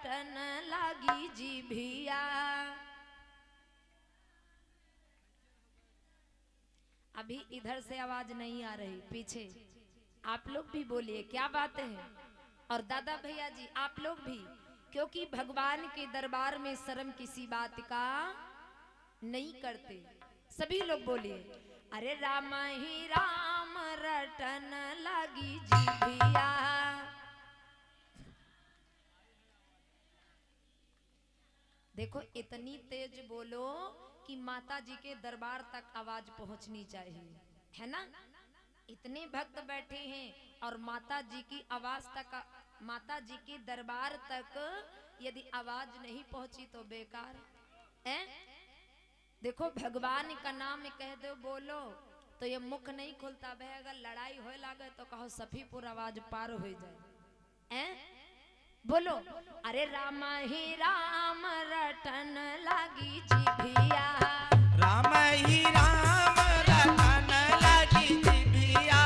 रटन लागी जीभिया। अभी इधर से आवाज नहीं आ रही, पीछे आप लोग भी बोलिए, क्या बात है। और दादा भैया जी आप लोग भी, क्योंकि भगवान के दरबार में शर्म किसी बात का नहीं करते। सभी लोग बोलिए, अरे राम ही राम रटन लागी जीभिया। देखो इतनी तेज बोलो कि माता जी के दरबार तक आवाज पहुंचनी चाहिए, है ना। इतने भक्त बैठे हैं और माता जी की आवाज तक, माता जी के दरबार तक यदि आवाज नहीं पहुंची तो बेकार है। देखो भगवान का नाम कह दो बोलो तो ये मुख नहीं खुलता। भाई अगर लड़ाई हो लागे तो कहो सफीपुर आवाज पार हो जाए। बोलो, अरे राम ही राम रटन लागी जीभिया। राम ही राम रटन लागी जीभिया।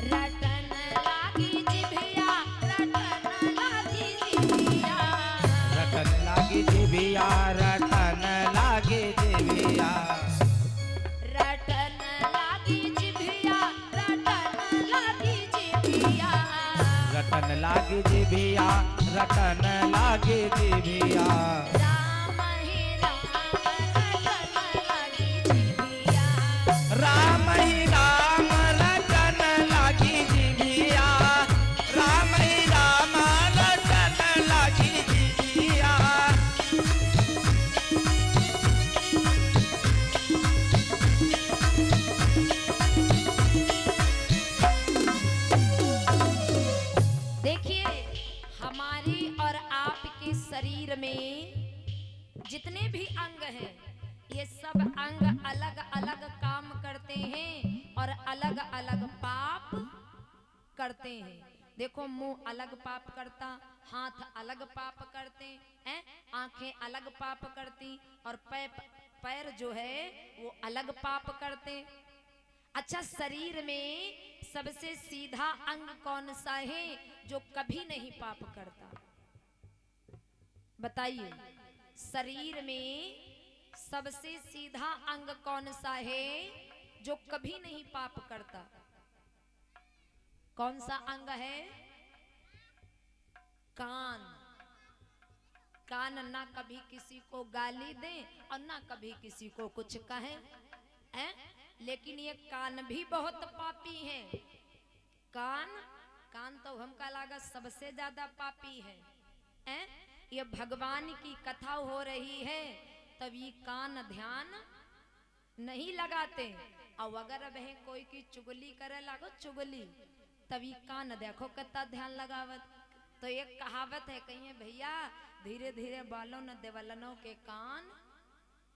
रटन लागी जीभिया, रटन लागी जीभिया। रटन लागी जीभिया, रटन लागी जीभिया। रटन लागी जीभिया, रटन लागी जीभिया। रटन लागी जीभिया, रटन लागी जीभिया। राम ही राम रटन लागी जीभिया। राम ही राम रटन लागी जीभिया। राम ही राम रटन लागी जीभिया। देखिए हमारी और आपके शरीर में जितने भी अंग हैं, ये सब अंग अलग अलग काम करते हैं और अलग अलग पाप करते हैं। देखो मुंह अलग पाप करता, हाथ अलग पाप करते हैं, आंखें अलग पाप करती और पैर जो है वो अलग पाप करते। अच्छा, शरीर में सबसे सीधा अंग कौन सा है जो कभी नहीं पाप करता? बताइए, शरीर में सबसे सीधा अंग कौन सा है जो कभी नहीं पाप करता? कौन सा अंग है? कान। कान ना कभी किसी को गाली दे और ना कभी किसी को कुछ कहे, हैं? लेकिन ये कान भी बहुत पापी है। कान तो हमका लागत सबसे ज्यादा पापी है, हैं? ये भगवान की कथा हो रही है तब ये कान ध्यान नहीं लगाते। और अगर वह कोई की चुगली करे लागो चुगली, तभी कान देखो कितना ध्यान लगावत। तो एक कहावत है, कहिए भैया धीरे धीरे बालों न देवलनों के कान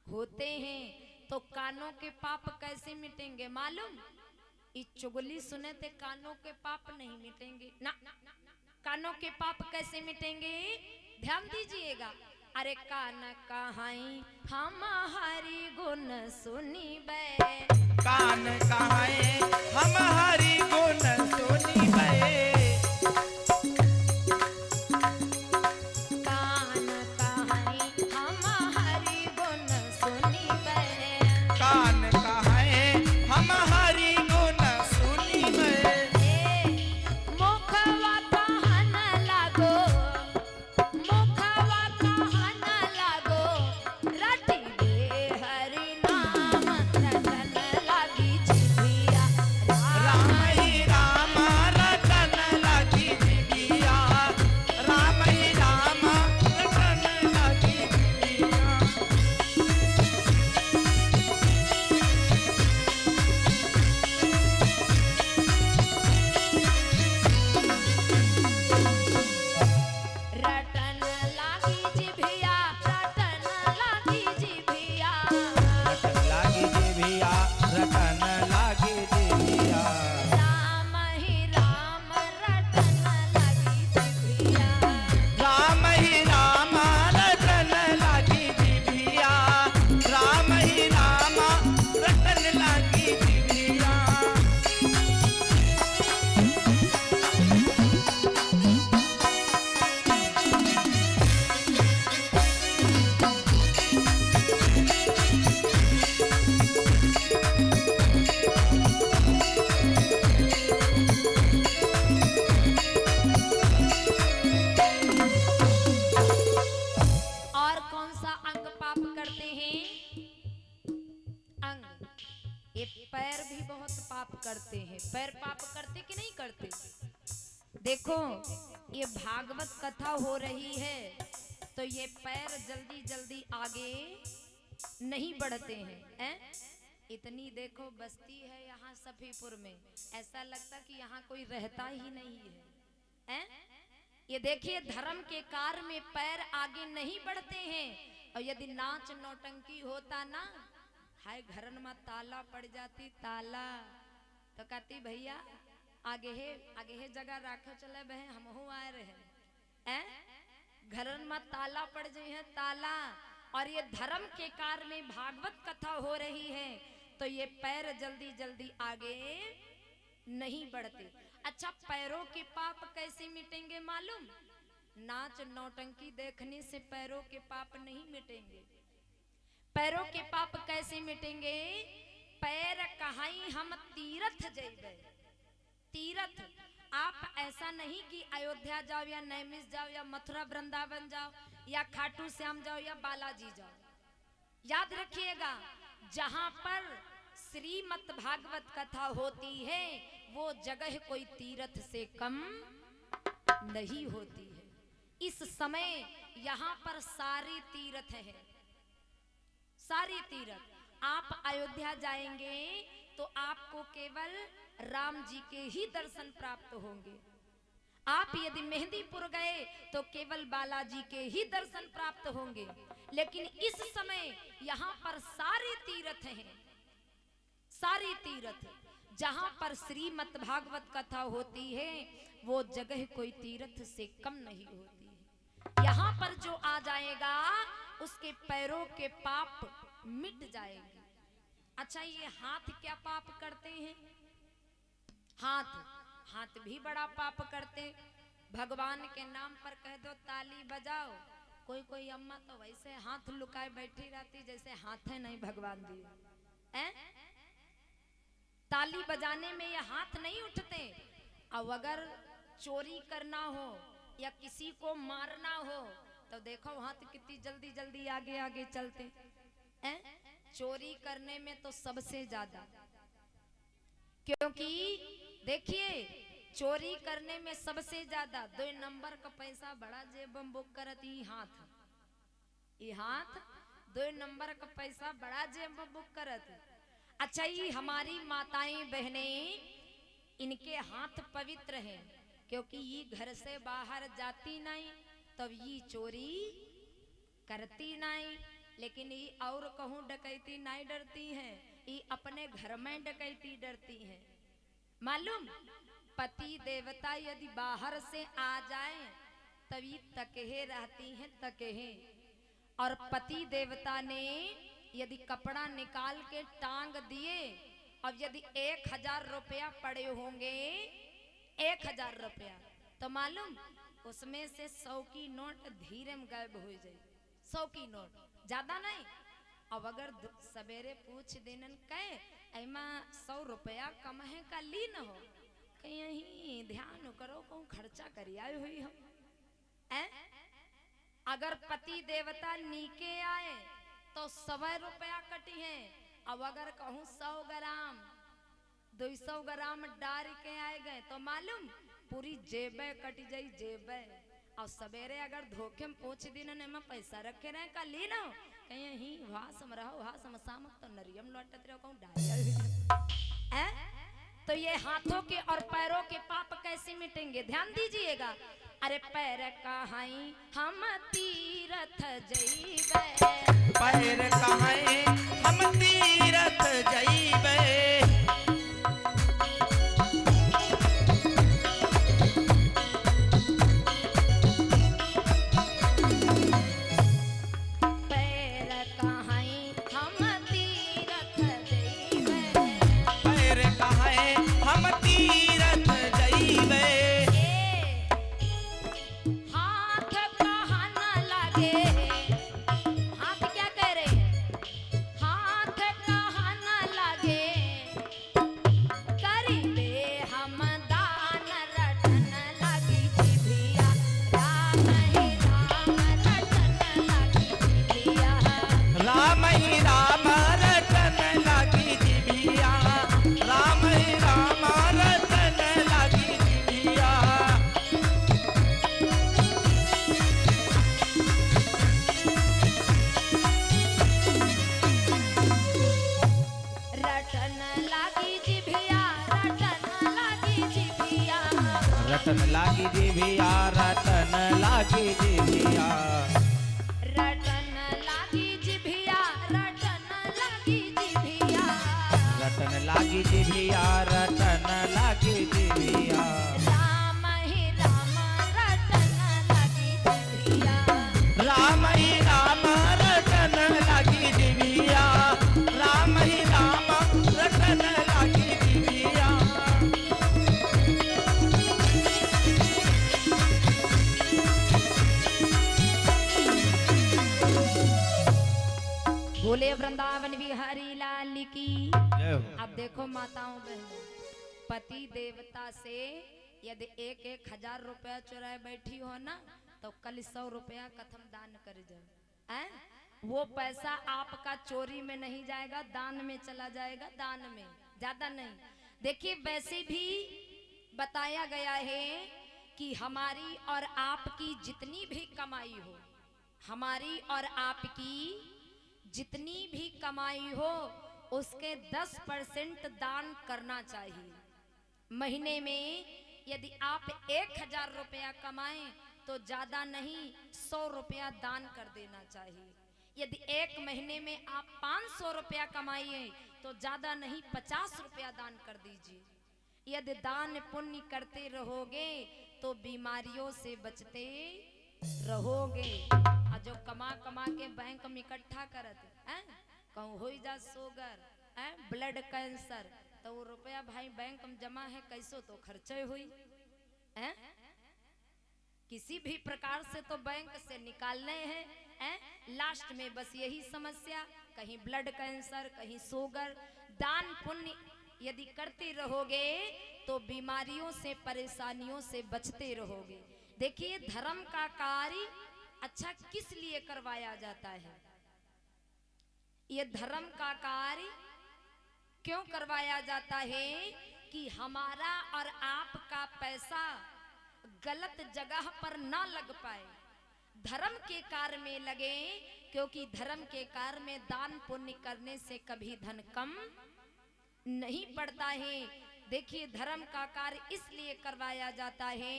होते हैं। तो कानों के पाप कैसे मिटेंगे मालूम? इस चुगली सुने थे कानों के पाप नहीं मिटेंगे ना। कानों के पाप कैसे मिटेंगे? ध्यान दीजिएगा। अरे कान कहाई हम हरि गुण सुनिबे। कान कहाए हम हरि गुण सुनिबे। कान कहाई हम हरि गुण सुनिबे। कान कहाए हम हरि गुण सुनिबे। मुखवा कहन लागो, मुखवा कहन लागो, रटिबे हरि नाम रटन लागी जीभिया। करते हैं। पैर पाप करते कि नहीं करते? देखो ये भागवत कथा हो रही है तो ये पैर जल्दी जल्दी आगे नहीं बढ़ते हैं। इतनी देखो बस्ती है यहाँ सफीपुर में, ऐसा लगता कि यहाँ कोई रहता ही नहीं है। ये देखिए धर्म के कार्य में पैर आगे नहीं बढ़ते हैं। और यदि नाच नौटंकी होता ना, हाय घरन में ताला पड़ जाती, ताला तो कहती भैया आगे है जगह राखो, चले बहे हम आए रहे। घरन में ताला पड़ जाए है, ताला। और ये धर्म के कार्य में भागवत कथा हो रही है तो ये पैर जल्दी जल्दी आगे नहीं बढ़ते। अच्छा, पैरों के पाप कैसे मिटेंगे मालूम? नाच नौटंकी देखने से पैरों के पाप नहीं मिटेंगे। पैरों के पाप कैसे मिटेंगे? पैर कहाई हम तीर्थ जइबे। तीर्थ आप ऐसा नहीं कि अयोध्या जाओ या नैमिष जाओ या मथुरा वृंदावन जाओ या खाटू श्याम जाओ या बालाजी जाओ। याद रखिएगा, जहां पर श्रीमद् भागवत कथा होती है वो जगह कोई तीर्थ से कम नहीं होती है। इस समय यहाँ पर सारे तीर्थ है, सारे तीर्थ। आप अयोध्या जाएंगे तो आपको केवल राम जी के ही दर्शन प्राप्त होंगे। आप यदि मेहंदीपुर गए तो केवल बालाजी के ही दर्शन प्राप्त होंगे। लेकिन इस समय यहाँ पर सारे तीर्थ हैं, सारे तीर्थ। जहाँ पर श्रीमद् भागवत कथा होती है वो जगह कोई तीर्थ से कम नहीं होती है। यहाँ पर जो आ जाएगा उसके पैरों के पाप मिट जाएंगे। अच्छा, ये हाथ क्या पाप करते हैं? हाथ भी बड़ा पाप करते। भगवान के नाम पर कह दो ताली बजाओ, कोई अम्मा तो वैसे हाथ लुकाए बैठी रहती जैसे हाथ है नहीं भगवान दिए। ताली बजाने में ये हाथ नहीं उठते। अब अगर चोरी करना हो या किसी को मारना हो तो देखो हाथ कितनी जल्दी जल्दी आगे आगे चलते। चोरी करने में तो सबसे ज्यादा, क्योंकि देखिए चोरी करने में सबसे ज्यादा 2 नंबर का पैसा बड़ा जेब में बुक करत। ये हाथ 2 नंबर का पैसा बड़ा जेब में बुक करत। अच्छा, ये हमारी माताएं बहनें, इनके हाथ पवित्र हैं क्योंकि ये घर से बाहर जाती नहीं तब ये चोरी करती नहीं। लेकिन ये और कहूँ डकैती नहीं डरती हैं, ये अपने घर में डकैती डरती हैं। मालूम, पति देवता यदि बाहर से आ जाए तभी तकहे रहती हैं, तकहे। और पति देवता ने यदि कपड़ा निकाल के टांग दिए, अब यदि 1000 रुपया पड़े होंगे, 1000 रुपया, तो मालूम उसमें से 100 की नोट धीरे में गायब हो जाए। 100 की नोट, ज्यादा नहीं। अब अगर सवेरे पूछ देनन कहे एमा 100 रुपया कम है का ली न हो, कहीं ध्यान करो कहूँ खर्चा करी आई हुई हम। अगर पति देवता नीके आए तो 100 रुपया कटी है। अब अगर कहूँ 100 ग्राम 200 ग्राम डार के आए गए तो मालूम पूरी जेबे कट जाई, जेबे। और सवेरे अगर धोखे में पूछ दिन में पैसा रखे रहे का ली ना, कहीं भाषम रहो भाषम सामक तो नरियम लौटत रहो कहूँ डाल। तो ये हाथों के और पैरों के पाप कैसे मिटेंगे? ध्यान दीजिएगा। अरे पैर कहाई हम तीर्थ जइबे, पैर कहाई हम तीर्थ जइबे। राम ही राम रटन लागी जीभिया, रटन लागी जीभिया। रटन लागी जिभिया, रटन लागी जिभिया। रटन लागी जीभिया, रटन लागी जीभिया। राम ही राम रटन लागी जिभिया। राम ही राम रटन लागी जीभिया, राम ही राम रटन लागी जीभिया। बोले वृंदावन बिहारी लाल की। जय हो। अब देखो माताओं बहनों, पति देवता से यदि 1,000 रुपया चुराए बैठी हो ना, तो कल 100 रुपया कथम दान कर जाओ। वो पैसा आपका चोरी में नहीं जाएगा, दान में चला जाएगा, दान में, ज्यादा नहीं। देखिए वैसे भी बताया गया है कि हमारी और आपकी जितनी भी कमाई हो, हमारी और आपकी जितनी भी कमाई हो, उसके 10% दान करना चाहिए। महीने में यदि आप 1,000 रुपया कमाएं तो ज्यादा नहीं 100 रुपया दान कर देना चाहिए। यदि एक महीने में आप 500 रुपया कमाइए तो ज्यादा नहीं 50 रुपया दान कर दीजिए। यदि दान पुण्य करते रहोगे तो बीमारियों से बचते रहोगे। और जो कमा कमा के बैंक में इकट्ठा करते हैं, कहूँ हो जा शुगर, ब्लड कैंसर, तो वो रुपया भाई बैंक में जमा है, कैसो तो खर्चे हुई है। किसी भी प्रकार से तो बैंक से निकालने हैं, लास्ट में बस यही समस्या, कहीं ब्लड कैंसर, कहीं शुगर। दान पुण्य यदि करते रहोगे तो बीमारियों से, परेशानियों से बचते रहोगे। देखिए धर्म का कार्य अच्छा किस लिए करवाया जाता है? ये धर्म का कार्य क्यों करवाया जाता है? कि हमारा और आपका पैसा गलत जगह पर ना लग पाए, धर्म के कार्य में लगे। क्योंकि धर्म के कार्य में दान पुण्य करने से कभी धन कम नहीं पड़ता है। देखिए धर्म का कार्य इसलिए करवाया जाता है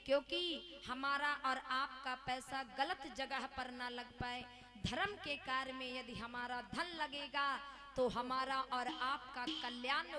क्योंकि हमारा और आपका पैसा गलत जगह पर ना लग पाए। धर्म के कार्य में यदि हमारा धन लगेगा तो हमारा और आपका कल्याण